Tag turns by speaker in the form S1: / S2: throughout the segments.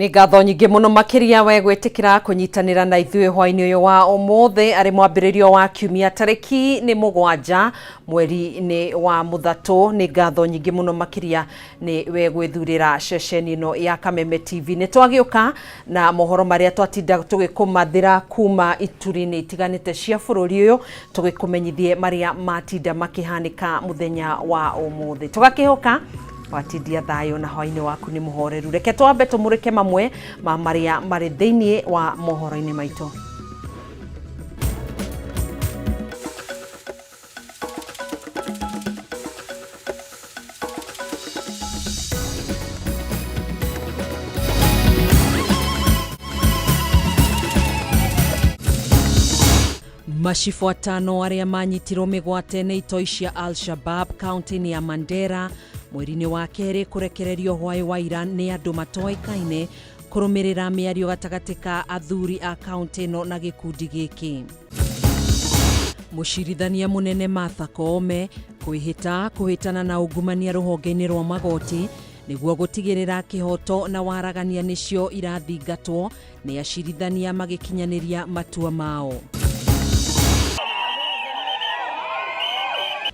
S1: Ni ngatho nyingi muno makiria we gwetikira kunyitanira na ithuĩ hwainĩ ũyũ wa ũmũthĩ arĩ mwambĩrĩrio wa kiumia tarĩki nĩ 7 mweri-inĩ wa Mũthatũ. Ni ngatho nyingi muno makiria ni we gwĩthurĩra ceceni ĩno ya Kameme TV. Nĩ twagĩũka na mohoro marĩa twatinda tũgĩkũmathĩra kuma ituri-inĩ itiganĩte cia bũrũri ũyũ, tũgĩkũmenyithie marĩa matinda makĩhanĩka mũthenya wa ũmũthĩ. Tũgakĩhoka watindia thayo na hwainĩ waku nĩ mũhoreru. Reke twambe tũmũrĩke mamwe ma marĩa marĩ thĩinĩ wa mohoro-inĩ maitũ. Macibũ atano arĩa manyitirwo mĩgwate nĩ itoi cia Al-Shabab kaunti-inĩ ya Mandera mweri-inĩ wa kerĩ kũrekererio hwaĩ wa ira nĩ andũ matoĩkaine kũrũmĩrĩra mĩario gatagatĩ ka athuri a kaunti ĩno na gĩkundi gĩkĩ. Mũcirithania mũnene Martha Koome kũhĩtana na ungumania rũhonge-inĩ rwa magoti nĩguo gũtigĩrĩra kĩhoto na waragania nĩcio irathingatwo nĩ acirithania magĩkinyanĩria matua mao.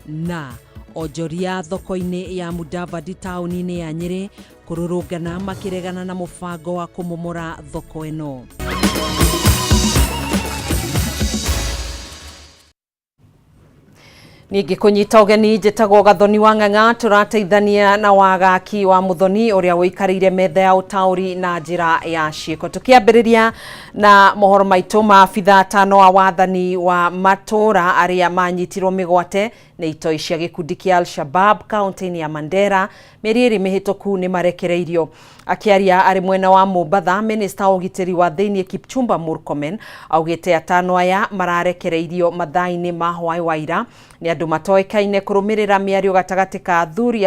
S1: Na onjoria thoko-inĩ ya Mudavadi taũni-inĩ ya Nyĩrĩ kũrũrũngana makĩregana na mũbango wa kũmomora thoko ĩno. Ningĩ kũnyita ũgeni njĩtagwo Gathoni wa Ng'ang'a, tũrateithania na wagaki wa Muthoni ũrĩa wĩikarĩire metha ya ũtaũri na njĩra ya ciĩko. Tũkĩambĩrĩria na mohoro maitũ, maabitha atano wa wathani wa matũra arĩa manyitirwo mĩgwate nĩ itoi cia gĩkundi kĩa Al-Shabab kaunti-inĩ ya Mandera mĩeri ĩrĩ mĩhĩtũku nĩ marekereirio. Akĩaria arĩ mwena wa Mombatha, minista wa ũgitĩri wa thĩinĩ Kipchumba Murkomen augĩte atano aya mararekereirio mathaa-inĩ ma hwaĩ wa ira nĩ andũ matoĩkaine kũrũmĩrĩra mĩario gatagatĩ ka athuri